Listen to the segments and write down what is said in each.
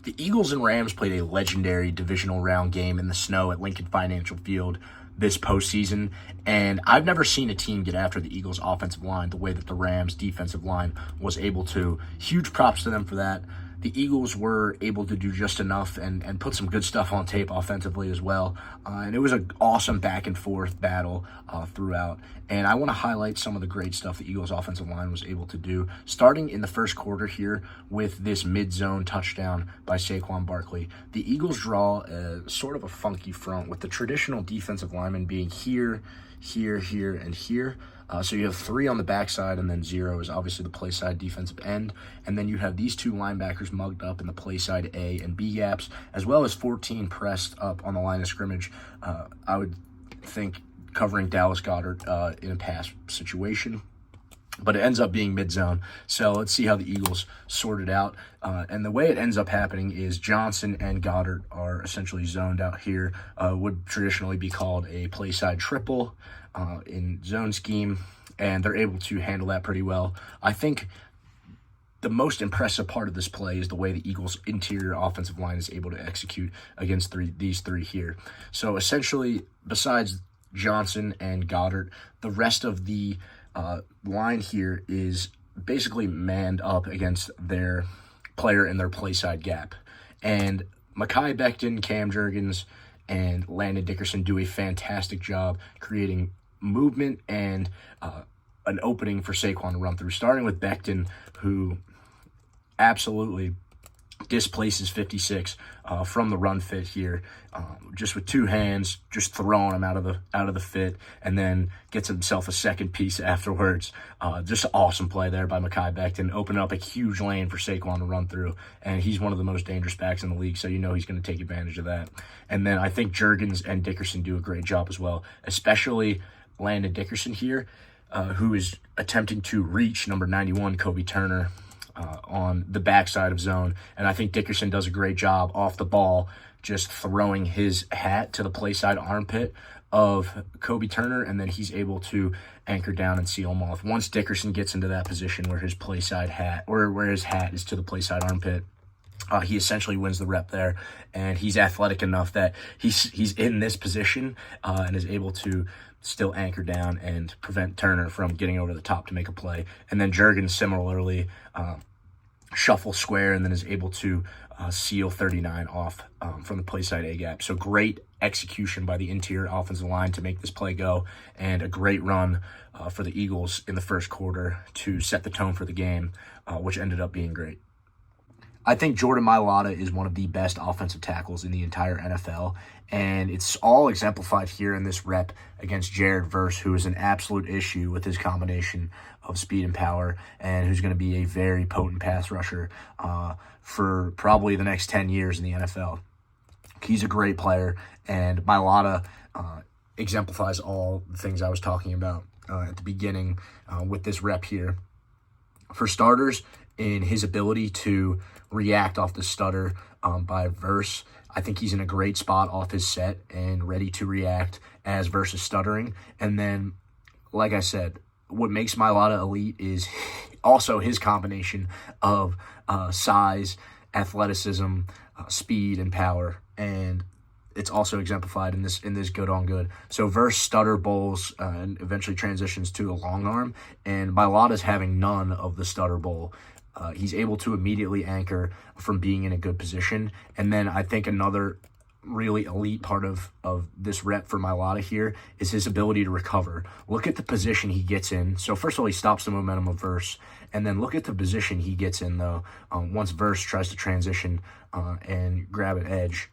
The Eagles and Rams played a legendary divisional round game in the snow at Lincoln Financial Field this postseason, and I've never seen a team get after the Eagles' offensive line the way that the Rams' defensive line was able to. Huge props to them for that. The Eagles were able to do just enough and put some good stuff on tape offensively as well. And it was an awesome back and forth battle throughout. And I want to highlight some of the great stuff the Eagles' offensive line was able to do, starting in the first quarter here with this mid-zone touchdown by Saquon Barkley. The Eagles draw sort of a funky front with the traditional defensive lineman being here, here, here, and here. So you have 3 on the backside, and then 0 is obviously the play side defensive end. And then you have these 2 linebackers mugged up in the play side A and B gaps, as well as 14 pressed up on the line of scrimmage. I would think covering Dallas Goedert in a pass situation. But it ends up being mid-zone. So let's see how the Eagles sort it out. And the way it ends up happening is Johnson and Goddard are essentially zoned out here. Would traditionally be called a play side triple in zone scheme, and they're able to handle that pretty well. I think the most impressive part of this play is the way the Eagles' interior offensive line is able to execute against these three here. So essentially, besides Johnson and Goddard, the rest of the line here is basically manned up against their player in their play side gap. And Mekhi Becton, Cam Jurgens, and Landon Dickerson do a fantastic job creating movement and an opening for Saquon to run through, starting with Becton, who absolutely displaces 56 from the run fit here, just with 2 hands, just throwing him out of the fit, and then gets himself a second piece afterwards. Just an awesome play there by Mekhi Becton, opening up a huge lane for Saquon to run through, and he's one of the most dangerous backs in the league, so you know he's going to take advantage of that. And then I think Jurgens and Dickerson do a great job as well, especially Landon Dickerson here, who is attempting to reach number 91, Kobe Turner, on the backside of zone. And I think Dickerson does a great job off the ball, just throwing his hat to the play side armpit of Kobe Turner, and then he's able to anchor down and seal him off. Once Dickerson gets into that position where his play side hat, or where his hat is to the play side armpit, he essentially wins the rep there, and he's athletic enough that he's in this position and is able to still anchor down and prevent Turner from getting over the top to make a play. And then Jurgens similarly shuffle square and then is able to seal 39 off from the play side A gap. So great execution by the interior offensive line to make this play go, and a great run for the Eagles in the first quarter to set the tone for the game, which ended up being great. I think Jordan Mailata is one of the best offensive tackles in the entire NFL, and it's all exemplified here in this rep against Jared Verse, who is an absolute issue with his combination of speed and power, and who's going to be a very potent pass rusher for probably the next 10 years in the NFL. He's a great player, and Mailata exemplifies all the things I was talking about at the beginning with this rep here. For starters, in his ability to react off the stutter by Verse, I think he's in a great spot off his set and ready to react as Verse is stuttering. And then, like I said, what makes Mailata elite is also his combination of size, athleticism, speed, and power. And it's also exemplified in this good on good. So Verse stutter bowls and eventually transitions to a long arm, and Mailata's having none of the stutter bowl. He's able to immediately anchor from being in a good position. And then I think another really elite part of this rep for Mailata here is his ability to recover. Look at the position he gets in. So first of all, he stops the momentum of Verse, and then look at the position he gets in, though, once Verse tries to transition and grab an edge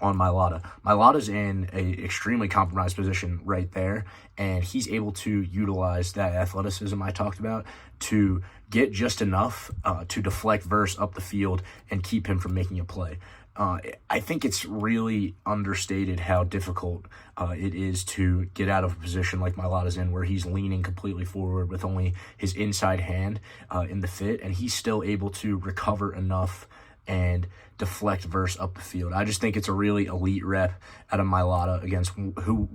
on Mailata. Mailata's in a extremely compromised position right there, and he's able to utilize that athleticism I talked about to get just enough to deflect Verse up the field and keep him from making a play. I think it's really understated how difficult it is to get out of a position like Mailata's in, where he's leaning completely forward with only his inside hand in the fit, and he's still able to recover enough and deflect Verse up the field. I just think it's a really elite rep out of Mailata against who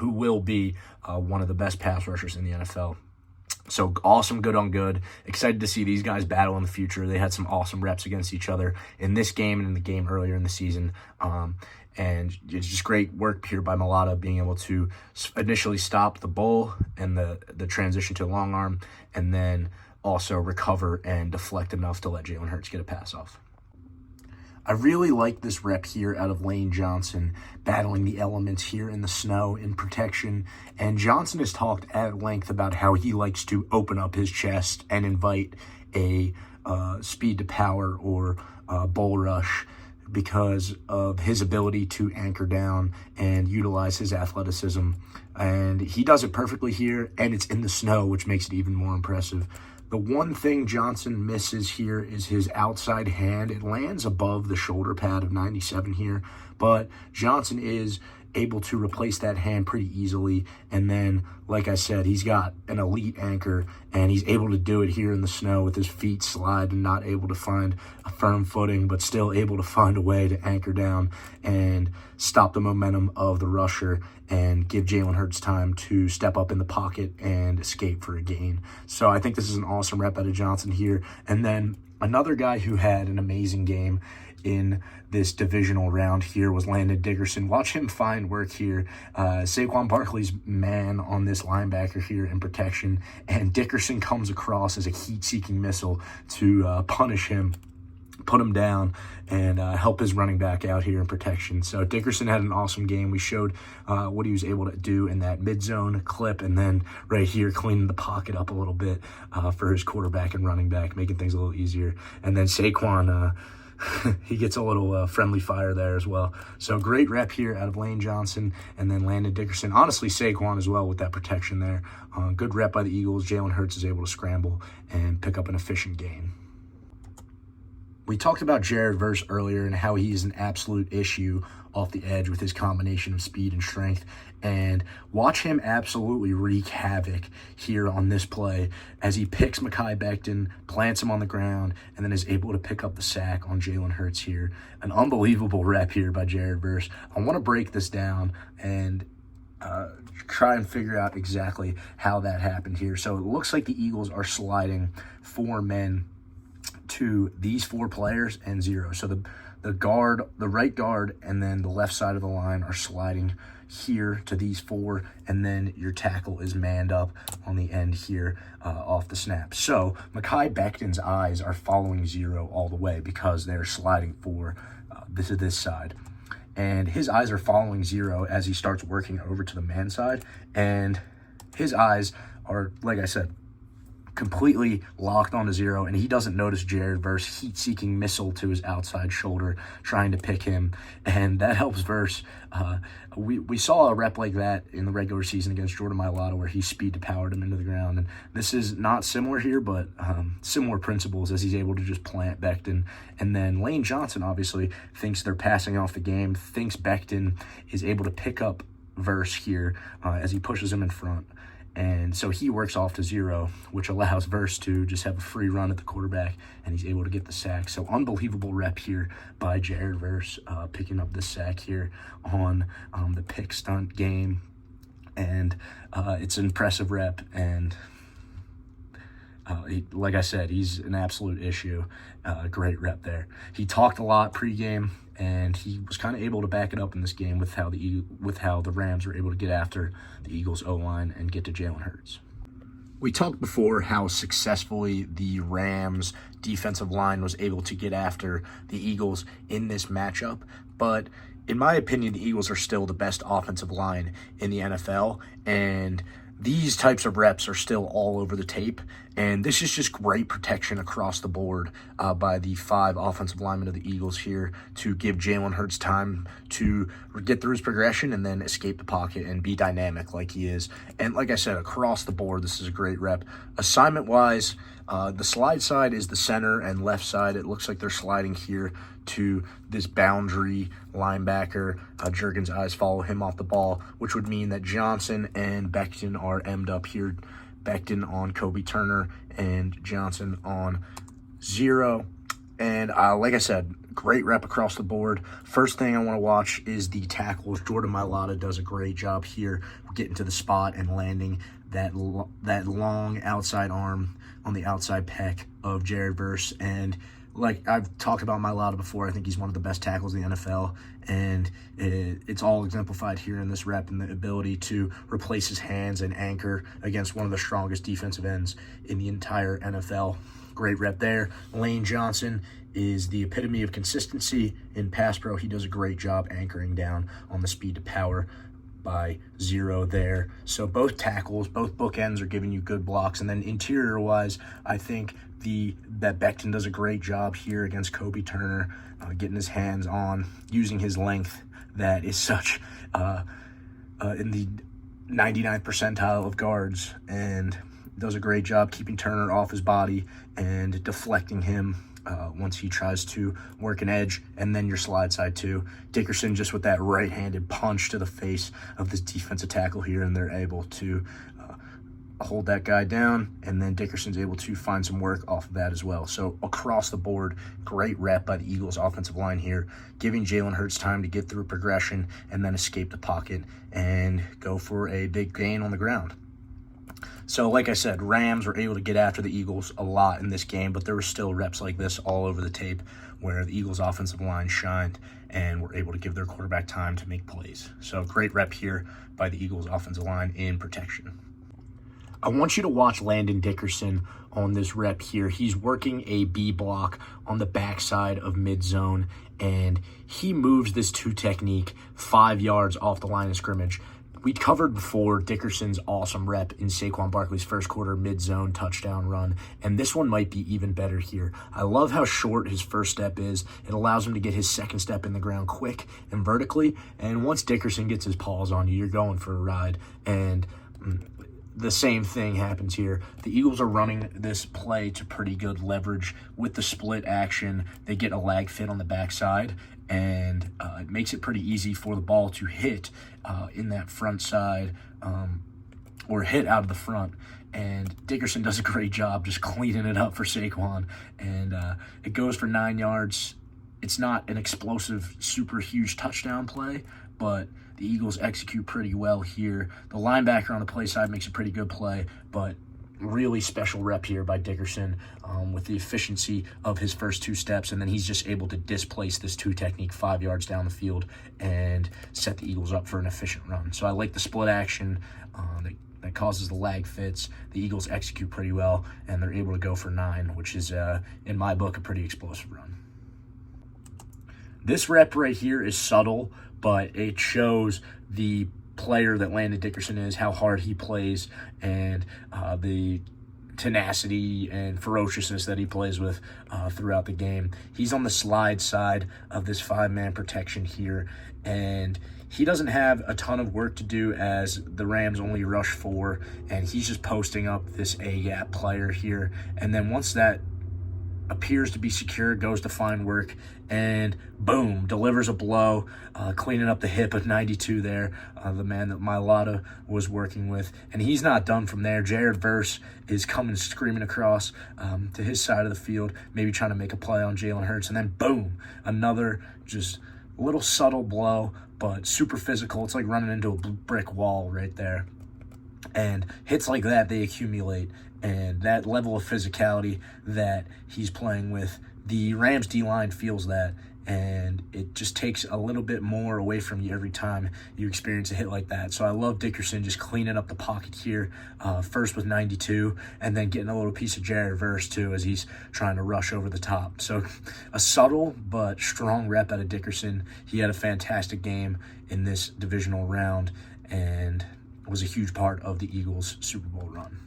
will be one of the best pass rushers in the NFL. So awesome, good on good. Excited to see these guys battle in the future. They had some awesome reps against each other in this game and in the game earlier in the season. And it's just great work here by Mulata being able to initially stop the bull and the transition to long arm, and then also recover and deflect enough to let Jalen Hurts get a pass off. I really like this rep here out of Lane Johnson, battling the elements here in the snow in protection. And Johnson has talked at length about how he likes to open up his chest and invite a speed to power or bull rush because of his ability to anchor down and utilize his athleticism. And he does it perfectly here, and it's in the snow, which makes it even more impressive. The one thing Johnson misses here is his outside hand. It lands above the shoulder pad of 97 here, but Johnson is able to replace that hand pretty easily. And then, like I said, he's got an elite anchor, and he's able to do it here in the snow with his feet slide and not able to find a firm footing, but still able to find a way to anchor down and stop the momentum of the rusher and give Jalen Hurts time to step up in the pocket and escape for a gain. So I think this is an awesome rep out of Johnson here. And then another guy who had an amazing game in this divisional round here was Landon Dickerson. Watch him find work here. Saquon Barkley's man on this linebacker here in protection, and Dickerson comes across as a heat-seeking missile to punish him, put him down, and help his running back out here in protection. So Dickerson had an awesome game. We showed what he was able to do in that mid-zone clip, and then right here cleaning the pocket up a little bit for his quarterback and running back, making things a little easier. And then Saquon, he gets a little friendly fire there as well. So great rep here out of Lane Johnson and then Landon Dickerson. Honestly, Saquon as well with that protection there. Good rep by the Eagles. Jalen Hurts is able to scramble and pick up an efficient gain. We talked about Jared Verse earlier and how he is an absolute issue off the edge with his combination of speed and strength. And watch him absolutely wreak havoc here on this play as he picks Mekhi Becton, plants him on the ground, and then is able to pick up the sack on Jalen Hurts here. An unbelievable rep here by Jared Verse. I want to break this down and try and figure out exactly how that happened here. So it looks like the Eagles are sliding 4 men to these 4 players and 0. So the guard, the right guard, and then the left side of the line are sliding here to these 4, and then your tackle is manned up on the end here off the snap. So Mekhi Becton's eyes are following 0 all the way because they're sliding 4 to this side. And his eyes are following 0 as he starts working over to the man side, and his eyes are, like I said, completely locked onto 0, and he doesn't notice Jared Verse heat-seeking missile to his outside shoulder trying to pick him, and that helps Verse. We saw a rep like that in the regular season against Jordan Mailata where he speed-to-powered him into the ground, and this is not similar here, but similar principles as he's able to just plant Becton. And then Lane Johnson obviously thinks they're passing off the game, thinks Becton is able to pick up Verse here as he pushes him in front. And so he works off to 0, which allows Verse to just have a free run at the quarterback, and he's able to get the sack. So unbelievable rep here by Jared Verse, picking up the sack here on the pick stunt game. And it's an impressive rep, and like I said, he's an absolute issue. Great rep there. He talked a lot pregame, and he was kind of able to back it up in this game with how the Rams were able to get after the Eagles O-line and get to Jalen Hurts. We talked before how successfully the Rams defensive line was able to get after the Eagles in this matchup, but in my opinion, the Eagles are still the best offensive line in the NFL, and these types of reps are still all over the tape, and this is just great protection across the board by the 5 offensive linemen of the Eagles here to give Jalen Hurts time to get through his progression and then escape the pocket and be dynamic like he is. And like I said, across the board, this is a great rep. Assignment-wise, the slide side is the center, and left side, it looks like they're sliding here to this boundary linebacker. Juergen's eyes follow him off the ball, which would mean that Johnson and Becton are M'd up here. Becton on Kobe Turner and Johnson on 0. And like I said, great rep across the board. First thing I want to watch is the tackles. Jordan Mailata does a great job here getting to the spot and landing that long outside arm on the outside pec of Jared Verse. And like I've talked about Mailata before, I think he's one of the best tackles in the NFL, and it's all exemplified here in this rep, and the ability to replace his hands and anchor against one of the strongest defensive ends in the entire NFL. Great rep there. Lane Johnson is the epitome of consistency in pass pro. He does a great job anchoring down on the speed to power by 0 there. So both tackles, both bookends are giving you good blocks. And then interior-wise, I think that Becton does a great job here against Kobe Turner, getting his hands on, using his length that is such in the 99th percentile of guards, and does a great job keeping Turner off his body and deflecting him once he tries to work an edge, and then your slide side too. Dickerson just with that right-handed punch to the face of this defensive tackle here, and they're able to hold that guy down, and then Dickerson's able to find some work off of that as well. So across the board, great rep by the Eagles offensive line here, giving Jalen Hurts time to get through progression and then escape the pocket and go for a big gain on the ground. So like I said, Rams were able to get after the Eagles a lot in this game, but there were still reps like this all over the tape where the Eagles offensive line shined and were able to give their quarterback time to make plays. So great rep here by the Eagles offensive line in protection. I want you to watch Landon Dickerson on this rep here. He's working a B block on the backside of mid zone, and he moves this 2 technique 5 yards off the line of scrimmage. We covered before Dickerson's awesome rep in Saquon Barkley's first quarter mid-zone touchdown run, and this one might be even better here. I love how short his first step is. It allows him to get his second step in the ground quick and vertically, and once Dickerson gets his paws on you, you're going for a ride, and the same thing happens here. The Eagles are running this play to pretty good leverage with the split action. They get a lag fit on the backside, and it makes it pretty easy for the ball to hit in that front side or hit out of the front. And Dickerson does a great job just cleaning it up for Saquon, and it goes for 9 yards. It's not an explosive, super huge touchdown play, but the Eagles execute pretty well here. The linebacker on the play side makes a pretty good play, but really special rep here by Dickerson with the efficiency of his first 2 steps, and then he's just able to displace this 2 technique 5 yards down the field and set the Eagles up for an efficient run. So I like the split action that causes the lag fits. The Eagles execute pretty well, and they're able to go for 9, which is, in my book, a pretty explosive run. This rep right here is subtle, but it shows the player that Landon Dickerson is, how hard he plays, and the tenacity and ferociousness that he plays with throughout the game. He's on the slide side of this 5-man protection here, and he doesn't have a ton of work to do as the Rams only rush 4, and he's just posting up this A-gap player here. And then once that appears to be secure, goes to find work, and boom, delivers a blow, cleaning up the hip of 92 there, the man that Mailata was working with. And he's not done from there. Jared Verse is coming screaming across to his side of the field, maybe trying to make a play on Jalen Hurts, and then boom, another just little subtle blow, but super physical. It's like running into a brick wall right there. And hits like that, they accumulate. And that level of physicality that he's playing with, the Rams D-line feels that, and it just takes a little bit more away from you every time you experience a hit like that. So I love Dickerson just cleaning up the pocket here, first with 92, and then getting a little piece of Jared Verse too as he's trying to rush over the top. So a subtle but strong rep out of Dickerson. He had a fantastic game in this divisional round and was a huge part of the Eagles' Super Bowl run.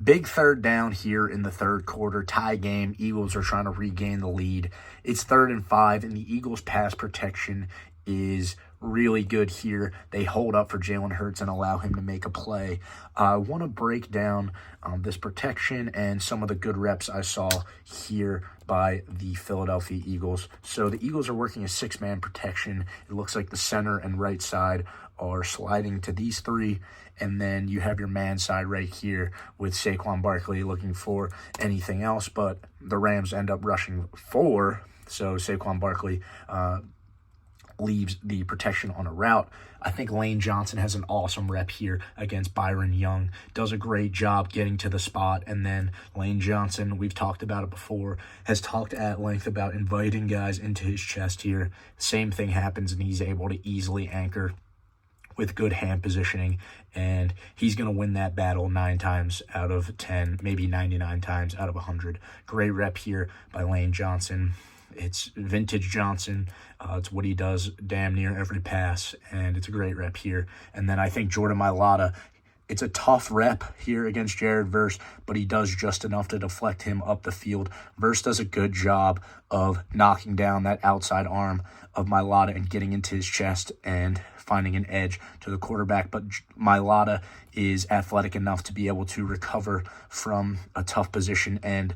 Big third down here in the third quarter, tie game. Eagles are trying to regain the lead. It's 3rd and 5, and the Eagles' pass protection is really good here. They hold up for Jalen Hurts and allow him to make a play. I want to break down this protection and some of the good reps I saw here by the Philadelphia Eagles. So the Eagles are working a 6-man protection. It looks like the center and right side are sliding to these 3, and then you have your man side right here with Saquon Barkley looking for anything else, but the Rams end up rushing 4, so Saquon Barkley leaves the protection on a route. I think Lane Johnson has an awesome rep here against Byron Young. Does a great job getting to the spot. And then Lane Johnson, we've talked about it before, has talked at length about inviting guys into his chest here. Same thing happens, and he's able to easily anchor with good hand positioning, and he's going to win that battle 9 times out of 10, maybe 99 times out of 100. Great rep here by Lane Johnson. It's vintage Johnson. It's what he does damn near every pass, and it's a great rep here. And then I think Jordan Mailata, it's a tough rep here against Jared Verse, but he does just enough to deflect him up the field. Verse does a good job of knocking down that outside arm of Mailata and getting into his chest and finding an edge to the quarterback. But Mailata is athletic enough to be able to recover from a tough position, and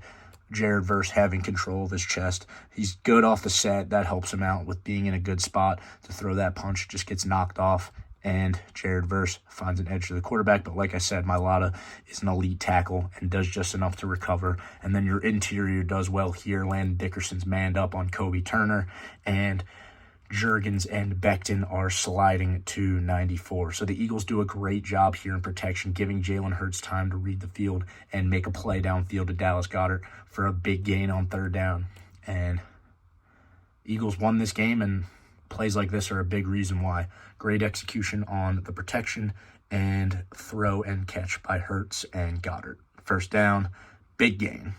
Jared Verse having control of his chest. He's good off the set. That helps him out with being in a good spot to throw that punch. Just gets knocked off, and Jared Verse finds an edge to the quarterback. But like I said, Mailata is an elite tackle and does just enough to recover. And then your interior does well here. Landon Dickerson's manned up on Kobe Turner, and Juergens and Becton are sliding to 94. So the Eagles do a great job here in protection, giving Jalen Hurts time to read the field and make a play downfield to Dallas Goedert for a big gain on 3rd down. And Eagles won this game, and plays like this are a big reason why. Great execution on the protection and throw and catch by Hurts and Goedert. 1st down, big gain.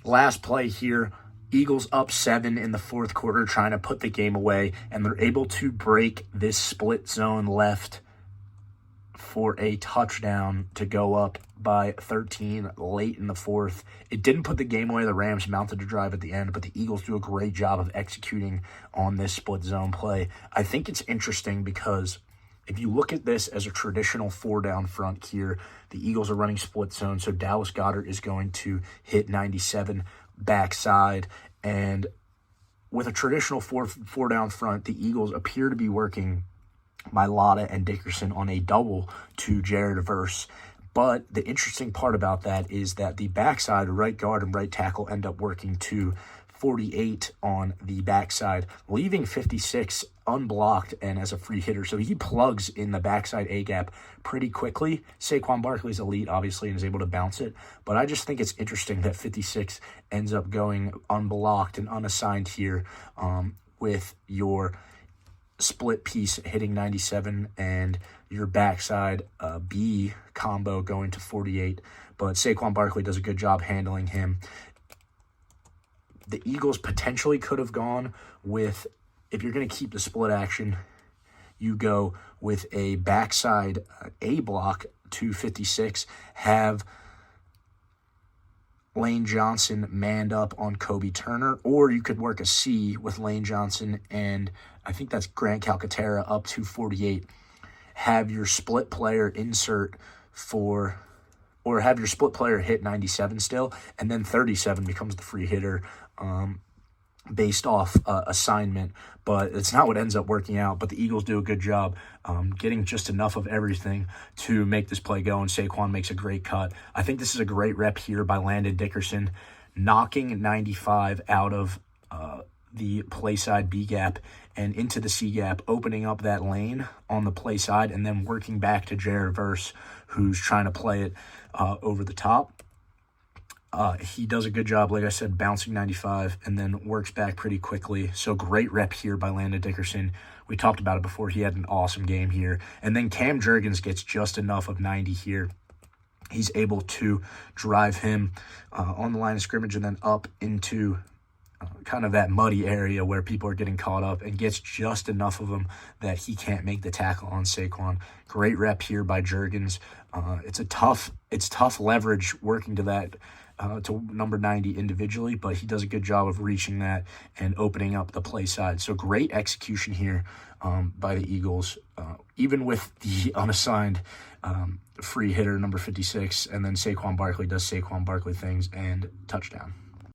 Last play here. Eagles up 7 in the 4th quarter, trying to put the game away, and they're able to break this split zone left for a touchdown to go up by 13 late in the 4th. It didn't put the game away. The Rams mounted a drive at the end, but the Eagles do a great job of executing on this split zone play. I think it's interesting because if you look at this as a traditional 4-down front here, the Eagles are running split zone, so Dallas Goedert is going to hit 97 backside, and with a traditional four down front, the Eagles appear to be working Mailata and Dickerson on a double to Jared Verse. But the interesting part about that is that the backside, right guard and right tackle, end up working to 48 on the backside, leaving 56 unblocked and as a free hitter. So he plugs in the backside A-gap pretty quickly. Saquon Barkley's elite, obviously, and is able to bounce it. But I just think it's interesting that 56 ends up going unblocked and unassigned here with your split piece hitting 97 and your backside B combo going to 48. But Saquon Barkley does a good job handling him. The Eagles potentially could have gone with, if you're going to keep the split action, you go with a backside A block to 56, have Lane Johnson manned up on Kobe Turner, or you could work a C with Lane Johnson and I think that's Grant Calcaterra up to 48. Have your split player insert for, or have your split player hit 97 still, and then 37 becomes the free hitter based off assignment. But it's not what ends up working out. But the Eagles do a good job getting just enough of everything to make this play go, and Saquon makes a great cut. I think this is a great rep here by Landon Dickerson, knocking 95 out of the play side B gap and into the C gap, opening up that lane on the play side, and then working back to Jared Verse, who's trying to play it over the top. He does a good job, like I said, bouncing 95 and then works back pretty quickly. So great rep here by Landon Dickerson. We talked about it before. He had an awesome game here. And then Cam Juergens gets just enough of 90 here. He's able to drive him on the line of scrimmage and then up into kind of that muddy area where people are getting caught up, and gets just enough of them that he can't make the tackle on Saquon. Great rep here by Juergens. It's tough leverage working to that to number 90 individually, but he does a good job of reaching that and opening up the play side. So great execution here by the Eagles, even with the unassigned free hitter number 56, and then Saquon Barkley does Saquon Barkley things and touchdown.